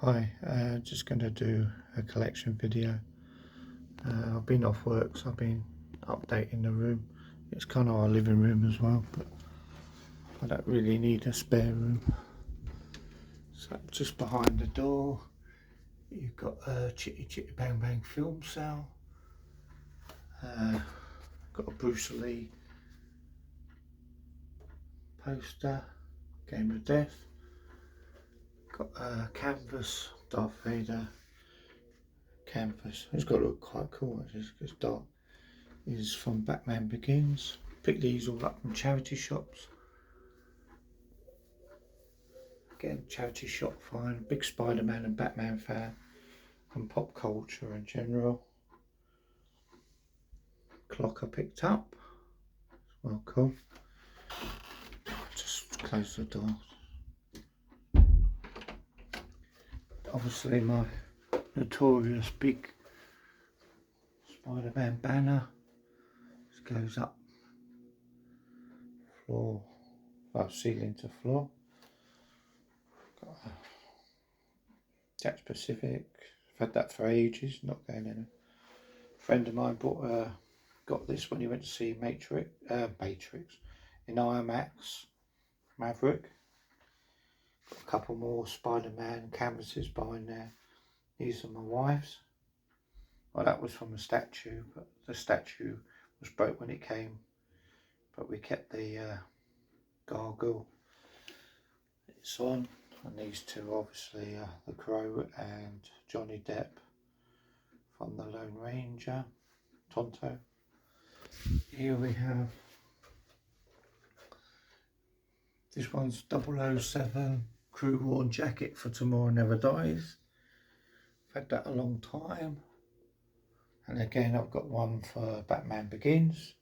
Hi, just going to do a collection video. I've been off work, so I've been updating the room. It's kind of our living room as well, but I don't really need a spare room. So just behind the door, you've got a Chitty Chitty Bang Bang film cell. Got a Bruce Lee poster, Game of Death. Got a canvas, Darth Vader canvas. It's got to look quite cool actually, it's dark. Is from Batman Begins. Picked these all up from charity shops. Again, charity shop find. Big Spider-Man and Batman fan, and pop culture in general. Clock I picked up. Well, cool. Just close the door. Obviously, my notorious big Spider-Man banner. This goes up floor, well, ceiling to floor. Got a Jack Pacific. I've had that for ages, not going in. A friend of mine got this when he went to see Matrix in IMAX. Maverick. Got a couple more Spider-Man canvases behind there. These are my wife's. Well, that was from a statue, but the statue was broke when it came. But we kept the gargoyle. It's on, and these two obviously are the Crow and Johnny Depp from the Lone Ranger, Tonto. Here we have, this one's 007 crew worn jacket for Tomorrow Never Dies. I've had that a long time. And again, I've got one for Batman Begins.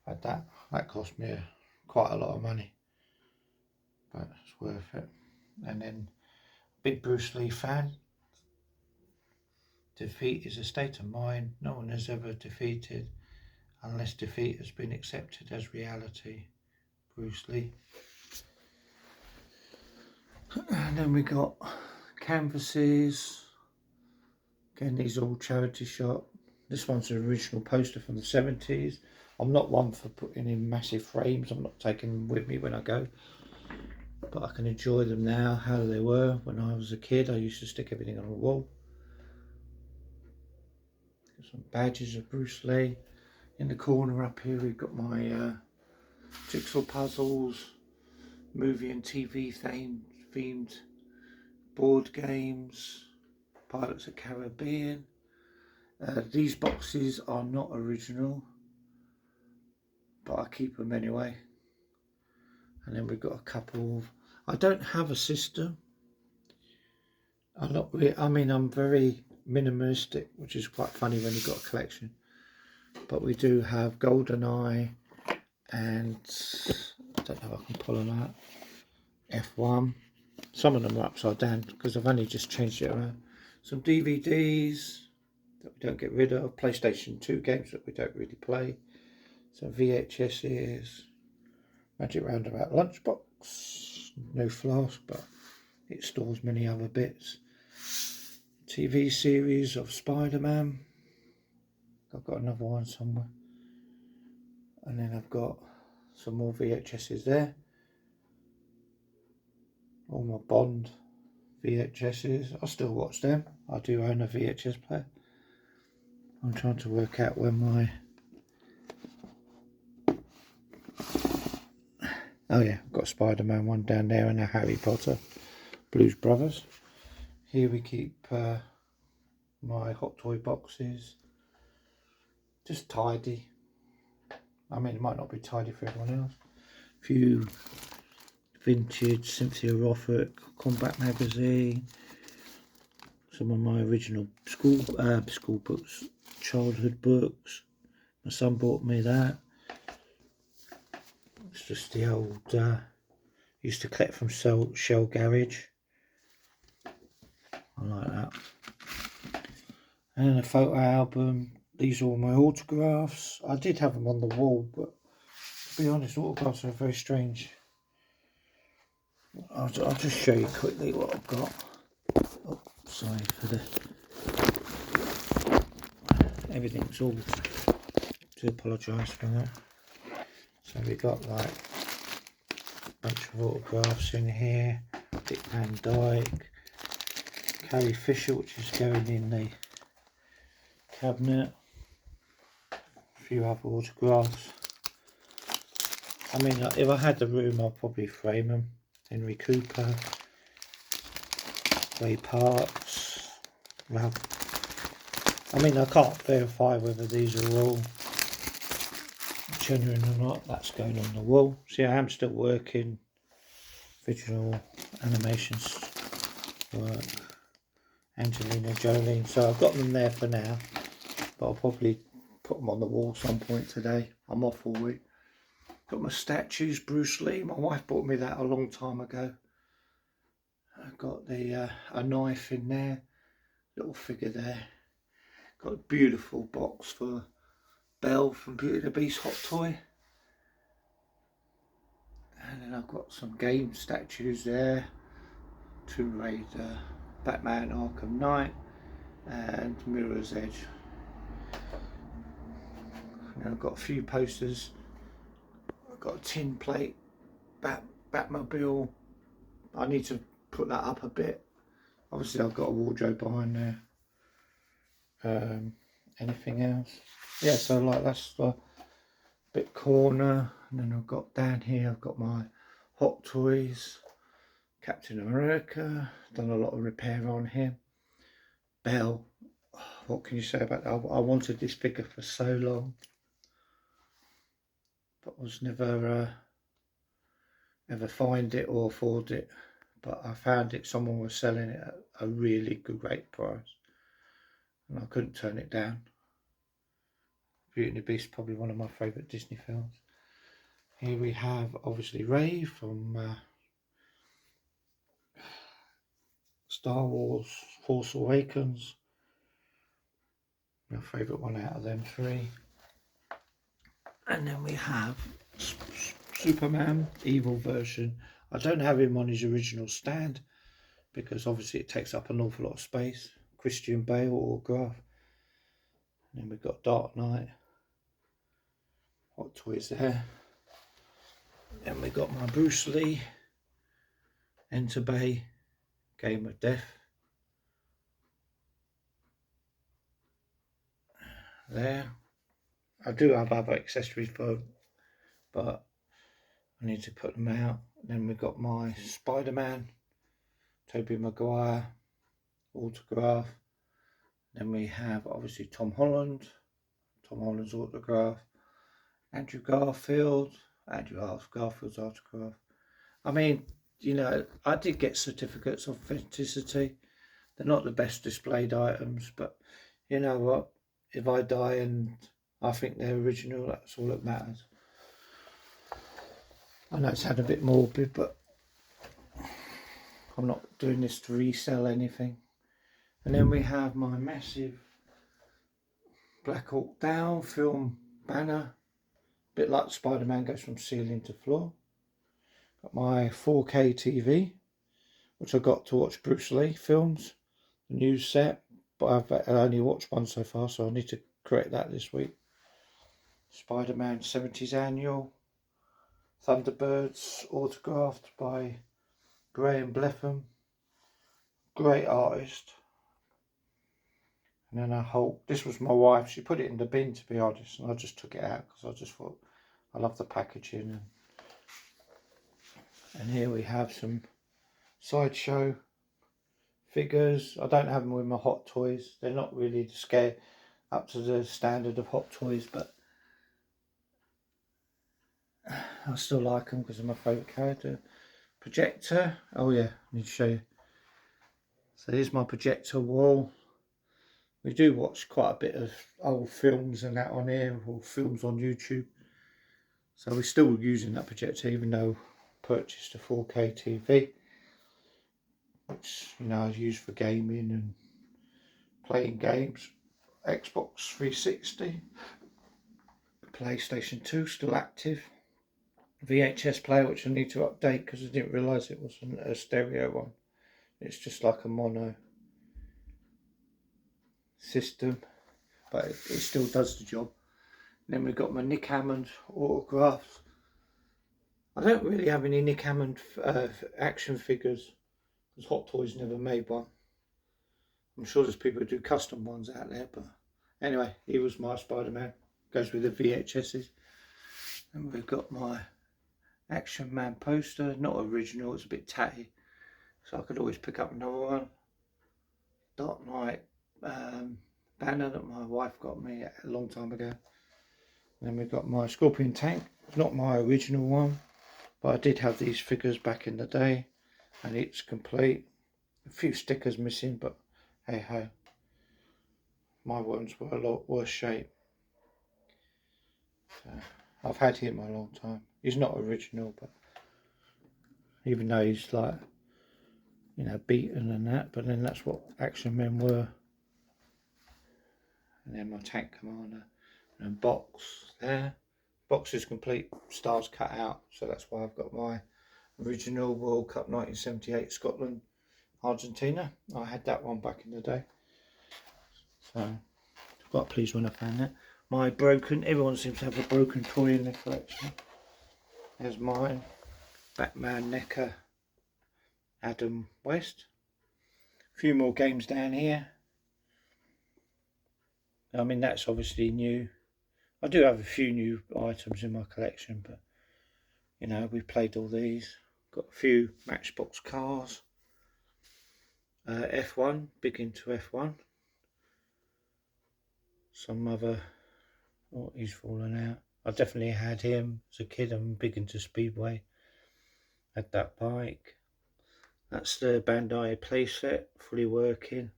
I've had that cost me quite a lot of money, but it's worth it. And then, big Bruce Lee fan. Defeat is a state of mind no one has ever defeated unless defeat has been accepted as reality. Bruce Lee. And then we got canvases. Again, these are all charity shop. This one's an original poster from the 70s. I'm not one for putting in massive frames. I'm not taking them with me when I go. But I can enjoy them now, how they were. When I was a kid, I used to stick everything on a wall. Got some badges of Bruce Lee. In the corner up here, we've got my jigsaw puzzles, movie and TV themed board games, Pirates of the Caribbean. These boxes are not original, but I keep them anyway. And then we've got a couple of, I don't have a system. I'm very minimalistic, which is quite funny when you've got a collection. But we do have GoldenEye and, I don't know if I can pull them out, F1. Some of them are upside down because I've only just changed it around. Some DVDs that we don't get rid of, PlayStation 2 games that we don't really play. Some VHSs, Magic Roundabout Lunchbox, no flask, but it stores many other bits. TV series of Spider-Man. I've got another one somewhere. And then I've got some more VHSs there. All my Bond VHSs. I still watch them. I do own a VHS player. I'm trying to work out when my... Oh yeah, I've got a Spider-Man one down there and a Harry Potter, Blues Brothers. Here we keep my Hot Toy boxes. Just tidy. I mean, it might not be tidy for everyone else. A few vintage Cynthia Rothrock Combat magazine. Some of my original school books, childhood books. My son bought me that. It's just the old, used to collect from Shell Garage. I like that. And a photo album. These are all my autographs. I did have them on the wall, but to be honest, autographs are very strange. I'll just show you quickly what I've got. Oh, sorry for the... Everything's all... to apologise for that. So we got like a bunch of autographs in here. Dick Van Dyke, Carrie Fisher, which is going in the cabinet. A few other autographs. I mean, if I had the room, I'd probably frame them. Henry Cooper, Ray Parks. Well, I mean, I can't verify whether these are all genuine or not. That's going on the wall. See, I am still working original animations work. Angelina Jolie. So I've got them there for now, but I'll probably put them on the wall some point today. I'm off all week. Got my statues, Bruce Lee. My wife bought me that a long time ago. I've got the a knife in there, little figure there. Got a beautiful box for Belle from Beauty and the Beast Hot Toy. And then I've got some game statues there. Tomb Raider, Batman Arkham Knight, and Mirror's Edge. And I've got a few posters. I've got a tin plate, Batmobile. I need to put that up a bit. Obviously I've got a wardrobe behind there. Anything else? Yeah, so like that's the bit corner. And then I've got down here, I've got my Hot Toys, Captain America. Done a lot of repair on him. Belle. What can you say about that? I wanted this figure for so long, but was never ever find it or afford it. But I found it, someone was selling it at a really great price, and I couldn't turn it down. Beauty and the Beast is probably one of my favourite Disney films. Here we have obviously Rey from Star Wars Force Awakens. My favourite one out of them three. And then we have Superman, evil version. I don't have him on his original stand because obviously it takes up an awful lot of space. Christian Bale autograph. And then we've got Dark Knight. Hot Toys there. Then we got my Bruce Lee. Enter Bay. Game of Death. There. I do have other accessories for, but I need to put them out. Then we've got my Spider-Man, Tobey Maguire autograph. Then we have obviously Tom Holland's autograph, Andrew Garfield's autograph. I mean, you know, I did get certificates of authenticity. They're not the best displayed items, but you know what? If I die and I think they're original, that's all that matters. I know it's had a bit morbid, but I'm not doing this to resell anything. And then we have my massive Black Hawk Down film banner, a bit like Spider-Man goes from ceiling to floor. Got my 4K TV, which I got to watch Bruce Lee films, the new set, but I've only watched one so far, so I need to correct that this week. Spider-Man 70s annual, Thunderbirds autographed by Graham Bletham, great artist. And then I hope, this was my wife, she put it in the bin to be honest, and I just took it out because I just thought I love the packaging. And here we have some Sideshow figures. I don't have them with my Hot Toys, they're not really up to the standard of Hot Toys, but I still like them because they're my favourite character. Projector, oh yeah, I need to show you. So here's my projector wall. We do watch quite a bit of old films and that on here, or films on YouTube. So we're still using that projector even though I purchased a 4K TV, which, you know, I use for gaming and playing games. Xbox 360, PlayStation 2 still active. VHS player, which I need to update because I didn't realise it wasn't a stereo one. It's just like a mono system, but it still does the job. And then we've got my Nick Hammond autographs. I don't really have any Nick Hammond action figures because Hot Toys never made one. I'm sure there's people who do custom ones out there, but anyway, he was my Spider-Man. Goes with the VHSs. And we've got my Action Man poster, not original, it's a bit tatty, so I could always pick up another one. Dark Knight banner that my wife got me a long time ago. And then we've got my Scorpion tank. It's not my original one, but I did have these figures back in the day, and it's complete. A few stickers missing, but hey ho. My ones were a lot worse shape. So I've had him a long time. He's not original, but even though he's like, you know, beaten and that, but then that's what Action Men were. And then my Tank Commander and box there. Box is complete, stars cut out, so that's why I've got my original World Cup 1978 Scotland Argentina. I had that one back in the day, so I'm quite pleased when I found that. My broken, everyone seems to have a broken toy in their collection. There's mine, Batman NECA Adam West. A few more games down here. I mean, that's obviously new. I do have a few new items in my collection, but you know, we've played all these. Got a few Matchbox cars. F1, big into F1. Some other, oh, he's fallen out. I definitely had him as a kid. I'm big into Speedway. Had that bike. That's the Bandai playset, fully working.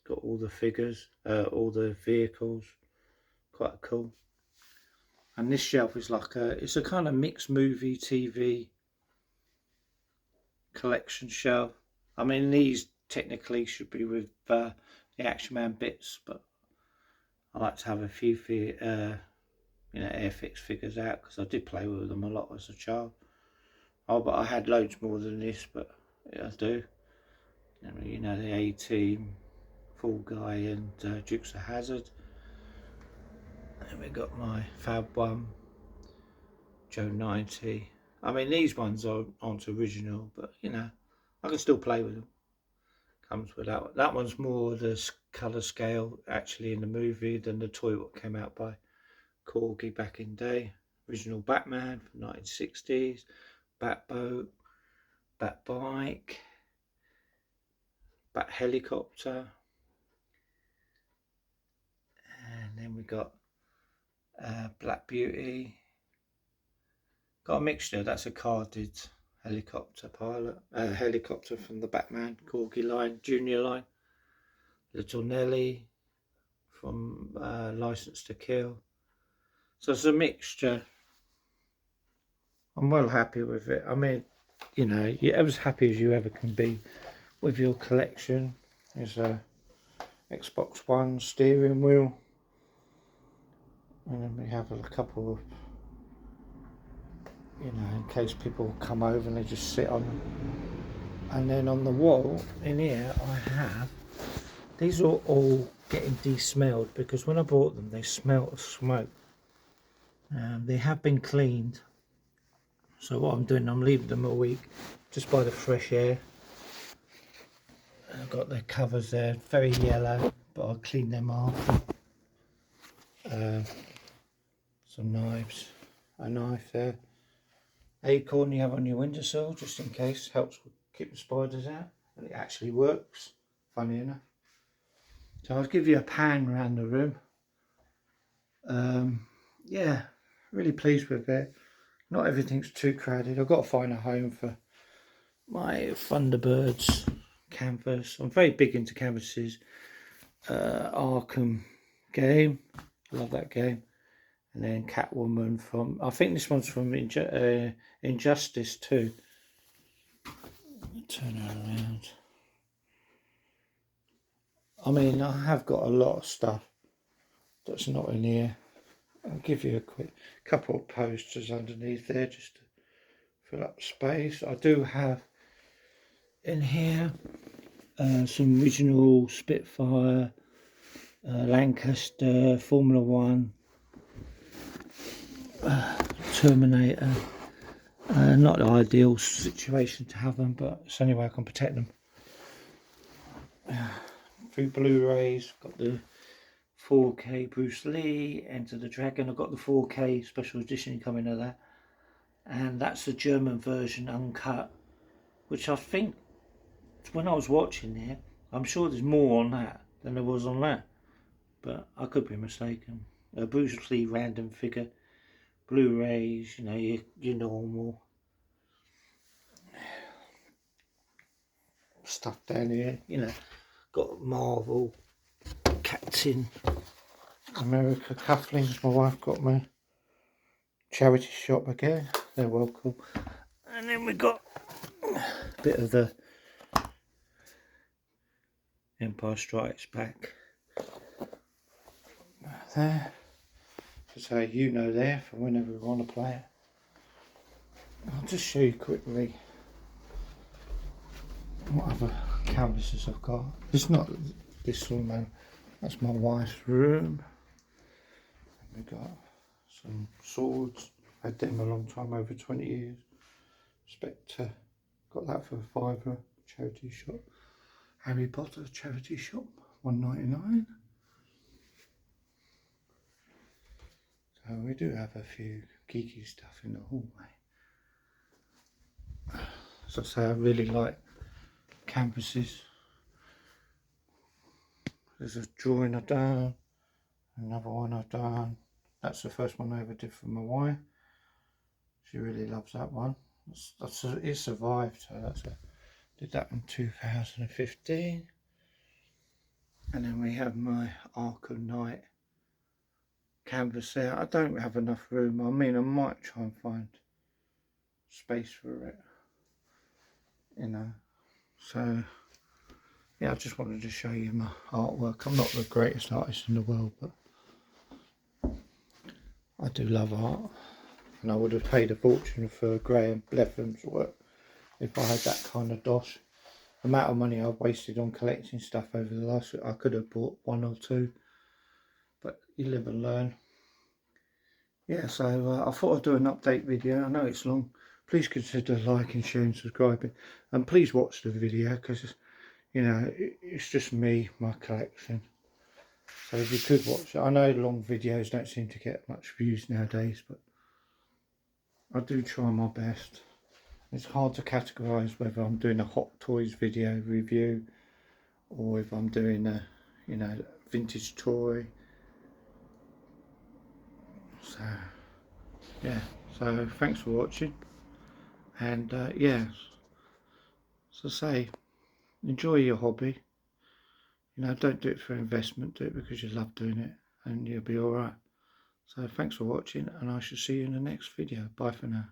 Got all the figures, all the vehicles. Quite cool. And this shelf is like it's a kind of mixed movie TV collection shelf. I mean, these technically should be with the Action Man bits, but I like to have a few you know, Airfix figures out because I did play with them a lot as a child. Oh, but I had loads more than this, but yeah, I do. You know, the A-Team, Fall Guy and Dukes of Hazzard. And we've got my Fab one, Joe 90. I mean, these ones aren't original, but you know, I can still play with them. Comes with that one. That one's more the colour scale actually in the movie than the toy what came out by Corgi back in day. Original Batman from 1960s, Batboat, Batbike, Bat Helicopter, and then we got Black Beauty. Got a mixture. That's a carded helicopter pilot, helicopter from the Batman Corgi line, Junior line. Little Nelly from License to Kill. So it's a mixture. I'm well happy with it. I mean, you know, you're as happy as you ever can be with your collection. There's a Xbox One steering wheel, and then we have a couple of, you know, in case people come over and they just sit on them. And then on the wall in here I have, these are all getting de-smelled because when I bought them they smelt of smoke. They have been cleaned, so what I'm doing, I'm leaving them a week just by the fresh air. I've got the covers there, very yellow, but I'll clean them off. Some knives, a knife there. Acorn you have on your windowsill just in case, helps keep the spiders out, and it actually works, funny enough. So I'll give you a pan around the room. Yeah, really pleased with it. Not everything's too crowded. I've got to find a home for my Thunderbirds canvas. I'm very big into canvases. Arkham game, I love that game. And then Catwoman from, I think this one's from Injustice 2. Turn her around. I mean, I have got a lot of stuff that's not in here. I'll give you a quick couple of posters underneath there just to fill up space. I do have in here some original Spitfire, Lancaster, Formula One, Terminator. Not the ideal situation to have them, but it's the only way I can protect them. 3 Blu-rays, got the 4K Bruce Lee, Enter the Dragon. I've got the 4K special edition coming of that, and that's the German version uncut, which I think when I was watching there, I'm sure there's more on that than there was on that, but I could be mistaken. Bruce Lee random figure, Blu-rays, you know, your normal stuff down here, you know. Got Marvel, Captain America cufflinks. My wife got me. Charity shop again. They're welcome. And then we got a bit of the Empire Strikes Back there. So you know there for whenever we want to play it. I'll just show you quickly what other canvases I've got. It's not this room, man. That's my wife's room. And we got some swords. Had them a long time, over 20 years. Spectre. Got that for £5. Charity shop. Harry Potter charity shop. £1.99. So we do have a few geeky stuff in the hallway. As I say, I really like canvases. There's a drawing I've done, another one I've done. That's the first one I ever did for my wife. She really loves that one. It survived, so did that in 2015. And then we have my Arkham Knight canvas there. I don't have enough room. I mean, I might try and find space for it, you know. So yeah, I just wanted to show you my artwork. I'm not the greatest artist in the world, but I do love art, and I would have paid a fortune for Graham Bletham's work if I had that kind of dosh. The amount of money I've wasted on collecting stuff over the last week, I could have bought 1 or 2, but you live and learn. Yeah, so I thought I'd do an update video. I know it's long. Please consider liking, sharing, subscribing, and please watch the video, because you know, it's just me, my collection. So if you could watch it. I know long videos don't seem to get much views nowadays, but I do try my best. It's hard to categorise whether I'm doing a Hot Toys video review or if I'm doing a, you know, vintage toy. So yeah, so thanks for watching, and yeah, so say, enjoy your hobby. You know, don't do it for investment, do it because you love doing it, and you'll be alright. So thanks for watching, and I shall see you in the next video. Bye for now.